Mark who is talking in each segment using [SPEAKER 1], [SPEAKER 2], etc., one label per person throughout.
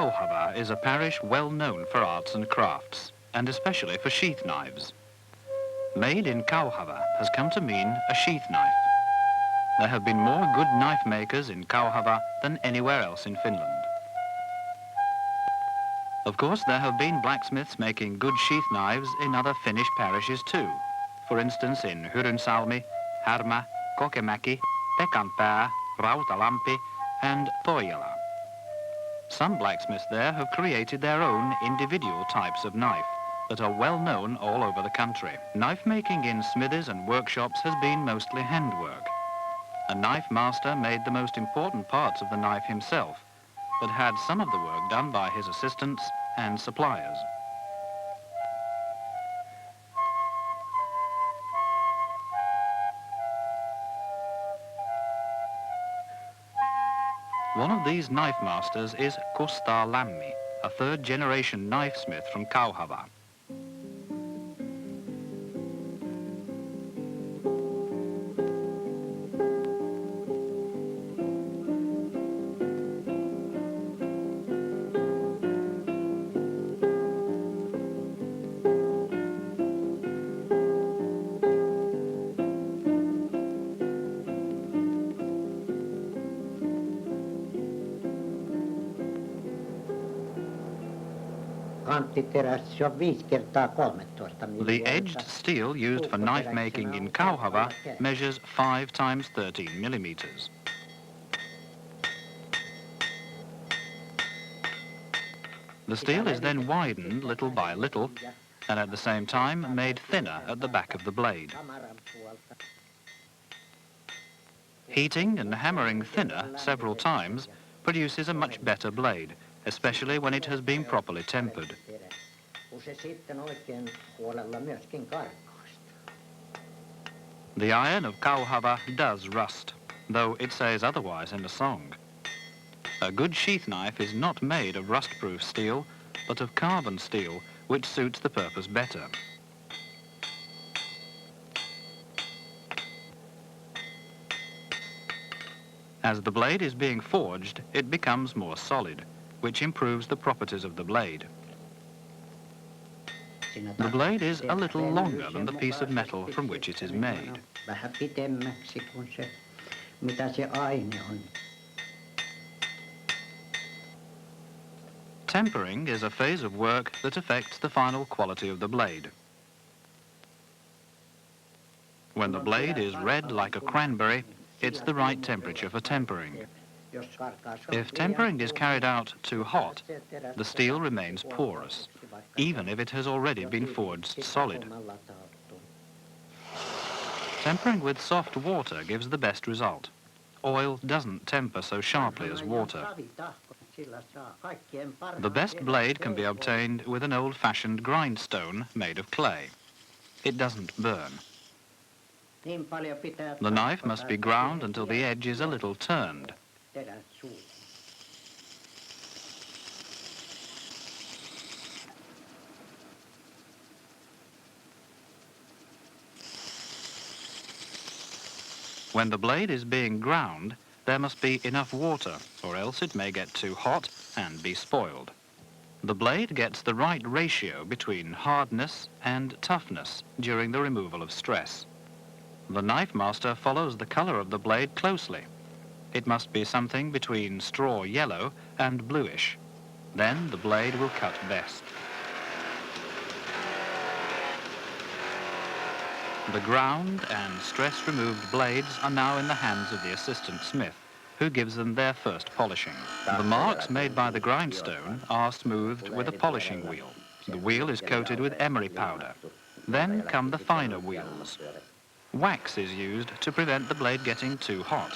[SPEAKER 1] Kauhava is a parish well known for arts and crafts, and especially for sheath knives. Made in Kauhava has come to mean a sheath knife. There have been more good knife makers in Kauhava than anywhere else in Finland. Of course, there have been blacksmiths making good sheath knives in other Finnish parishes too. For instance, in Hyrynsalmi, Härmä, Kokemäki, Pekanpää, Rautalampi, and Toijala. Some blacksmiths there have created their own individual types of knife that are well known all over the country. Knife making in smithies and workshops has been mostly handwork. A knife master made the most important parts of the knife himself, but had some of the work done by his assistants and suppliers. One of these knife masters is Kustaa Lämmi, a third-generation knifesmith from Kauhava. The edged steel used for knife making in Kauhava measures 5 times 13 millimeters. The steel is then widened little by little and at the same time made thinner at the back of the blade. Heating and hammering thinner several times produces a much better blade, especially when it has been properly tempered. The iron of Kauhava does rust, though it says otherwise in the song. A good sheath knife is not made of rust-proof steel, but of carbon steel, which suits the purpose better. As the blade is being forged, it becomes more solid, which improves the properties of the blade. The blade is a little longer than the piece of metal from which it is made. Tempering is a phase of work that affects the final quality of the blade. When the blade is red like a cranberry, it's the right temperature for tempering. If tempering is carried out too hot, the steel remains porous, even if it has already been forged solid. Tempering with soft water gives the best result. Oil doesn't temper so sharply as water. The best blade can be obtained with an old-fashioned grindstone made of clay. It doesn't burn. The knife must be ground until the edge is a little turned. When the blade is being ground, there must be enough water, or else it may get too hot and be spoiled. The blade gets the right ratio between hardness and toughness during the removal of stress. The knife master follows the color of the blade closely. It must be something between straw yellow and bluish. Then the blade will cut best. The ground and stress-removed blades are now in the hands of the assistant smith, who gives them their first polishing. The marks made by the grindstone are smoothed with a polishing wheel. The wheel is coated with emery powder. Then come the finer wheels. Wax is used to prevent the blade getting too hot.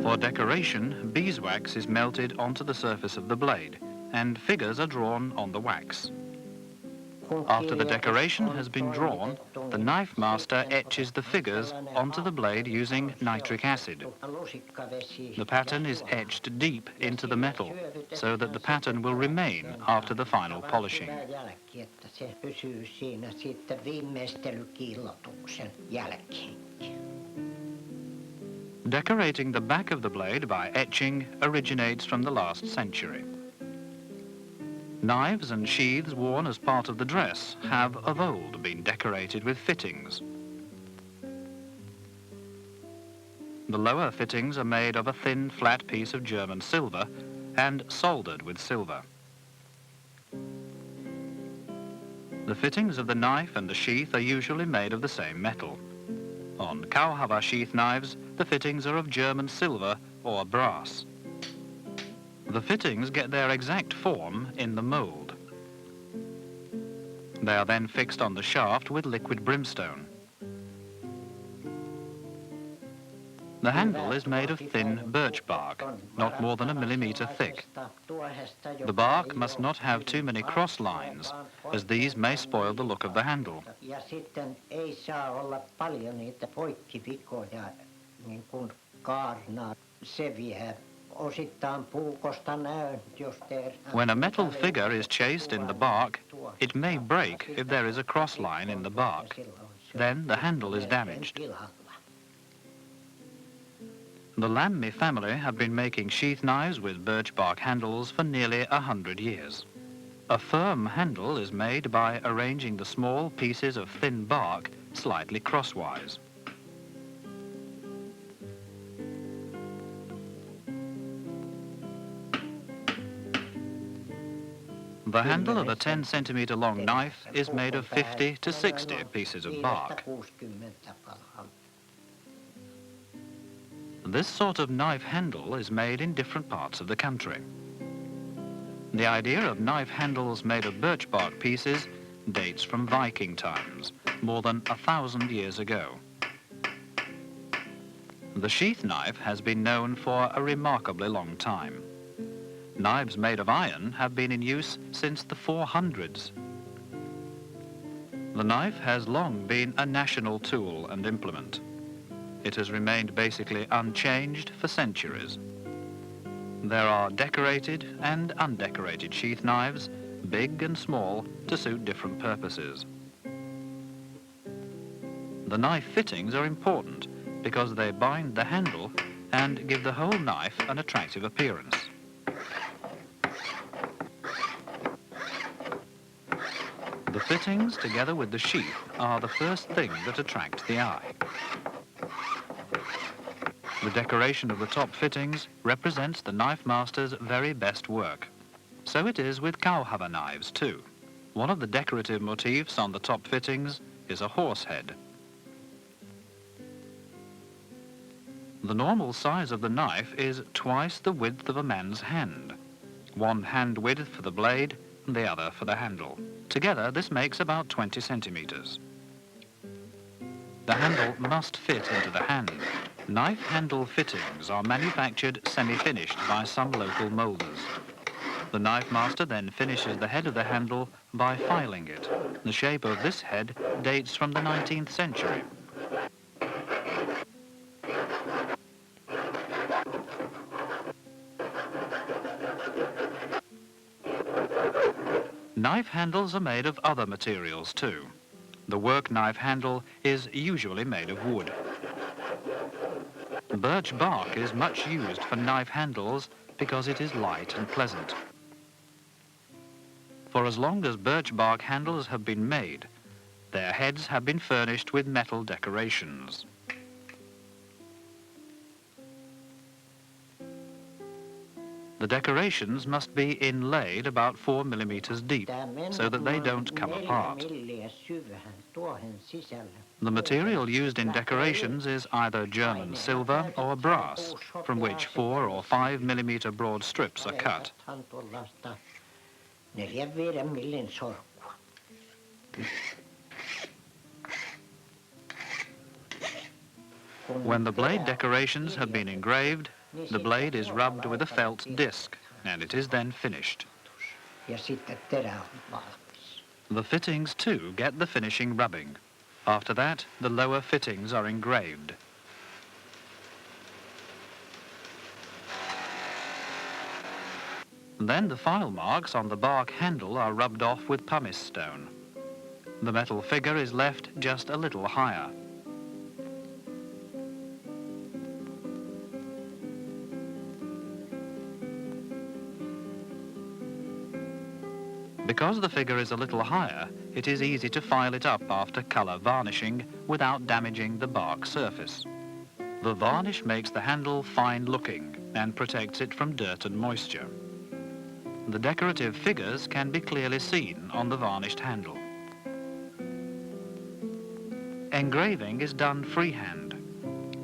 [SPEAKER 1] For decoration, beeswax is melted onto the surface of the blade, and figures are drawn on the wax. After the decoration has been drawn, the knife master etches the figures onto the blade using nitric acid. The pattern is etched deep into the metal, so that the pattern will remain after the final polishing. Decorating the back of the blade by etching originates from the last century. Knives and sheaths worn as part of the dress have of old been decorated with fittings. The lower fittings are made of a thin, flat piece of German silver and soldered with silver. The fittings of the knife and the sheath are usually made of the same metal. On Kauhava sheath knives, the fittings are of German silver or brass. The fittings get their exact form in the mould. They are then fixed on the shaft with liquid brimstone. The handle is made of thin birch bark, not more than a millimetre thick. The bark must not have too many cross lines, as these may spoil the look of the handle.
[SPEAKER 2] Ja sitten ei saa olla paljon niitä poikkivikoja, niin kuin kaarnaa. Se vie osittain puukosta näön, jos tehdään.
[SPEAKER 1] When a metal figure is chased in the bark, it may break if there is a cross line in the bark. Then the handle is damaged. The Lammi family have been making sheath knives with birch bark handles for nearly 100 years. A firm handle is made by arranging the small pieces of thin bark slightly crosswise. The handle of a 10 centimetre long knife is made of 50 to 60 pieces of bark. This sort of knife handle is made in different parts of the country. The idea of knife handles made of birch bark pieces dates from Viking times, more than 1,000 years ago. The sheath knife has been known for a remarkably long time. Knives made of iron have been in use since the 400s. The knife has long been a national tool and implement. It has remained basically unchanged for centuries. There are decorated and undecorated sheath knives, big and small, to suit different purposes. The knife fittings are important because they bind the handle and give the whole knife an attractive appearance. The fittings, together with the sheath, are the first thing that attract the eye. The decoration of the top fittings represents the knife master's very best work. So it is with Kauhava knives too. One of the decorative motifs on the top fittings is a horse head. The normal size of the knife is twice the width of a man's hand. One hand width for the blade and the other for the handle. Together this makes about 20 centimetres. The handle must fit into the hand. Knife handle fittings are manufactured semi-finished by some local moulders. The knife master then finishes the head of the handle by filing it. The shape of this head dates from the 19th century. Knife handles are made of other materials too. The work knife handle is usually made of wood. Birch bark is much used for knife handles because it is light and pleasant. For as long as birch bark handles have been made, their heads have been furnished with metal decorations. The decorations must be inlaid about 4 millimeters deep so that they don't come apart. The material used in decorations is either German silver or brass, from which 4 or 5 millimeter broad strips are cut. When the blade decorations have been engraved, the blade is rubbed with a felt disc, and it is then finished. The fittings too get the finishing rubbing. After that, the lower fittings are engraved. Then the file marks on the bark handle are rubbed off with pumice stone. The metal figure is left just a little higher. Because the figure is a little higher, it is easy to file it up after colour varnishing without damaging the bark surface. The varnish makes the handle fine-looking and protects it from dirt and moisture. The decorative figures can be clearly seen on the varnished handle. Engraving is done freehand.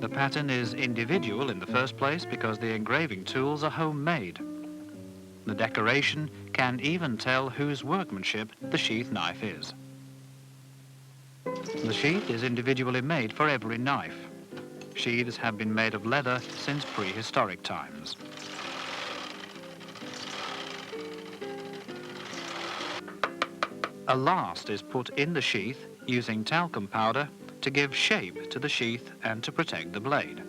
[SPEAKER 1] The pattern is individual in the first place because the engraving tools are homemade. The decoration can even tell whose workmanship the sheath knife is. The sheath is individually made for every knife. Sheaths have been made of leather since prehistoric times. A last is put in the sheath using talcum powder to give shape to the sheath and to protect the blade.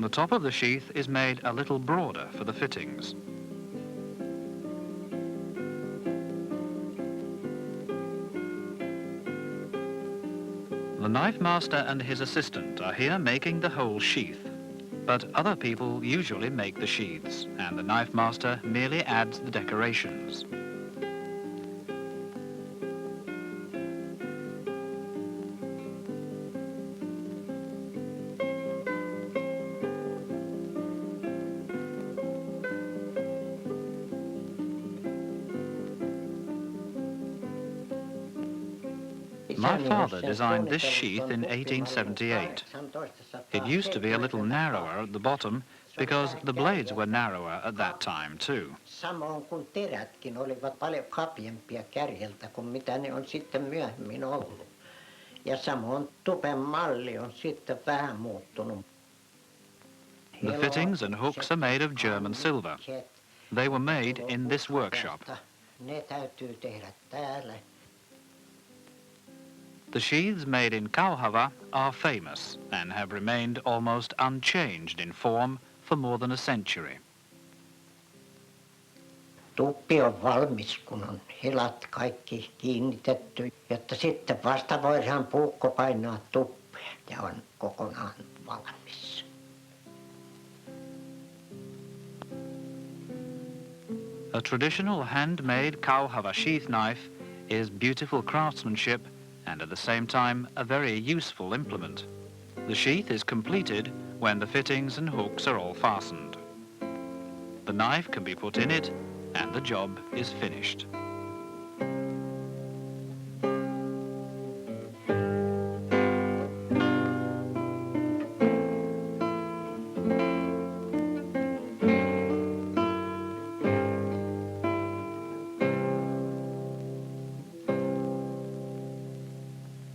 [SPEAKER 1] The top of the sheath is made a little broader for the fittings. The knife master and his assistant are here making the whole sheath, but other people usually make the sheaths, and the knife master merely adds the decorations. My father designed this sheath in 1878. It used to be a little narrower at the bottom because the blades were narrower at that time too.
[SPEAKER 2] Samoin kuin terätkin olivat paljon kapeampia kärjeltä kuin mitä ne on sitten myöhemmin ollut. Ja samoin tupen malli on sitten vähän muuttunut.
[SPEAKER 1] The fittings and hooks are made of German silver. They were made in this workshop.
[SPEAKER 2] Ne täytyy tehdä täällä.
[SPEAKER 1] The sheaths made in Kauhava are famous and have remained almost unchanged in form for more than a century.
[SPEAKER 2] Tuppi on valmis, kun on hilat kaikki kiinnitetty, jotta sitten vasta voidaan puukko painaa tuppeen ja on kokonaan valmis.
[SPEAKER 1] A traditional handmade Kauhava sheath knife is beautiful craftsmanship and at the same time a very useful implement. The sheath is completed when the fittings and hooks are all fastened. The knife can be put in it and the job is finished.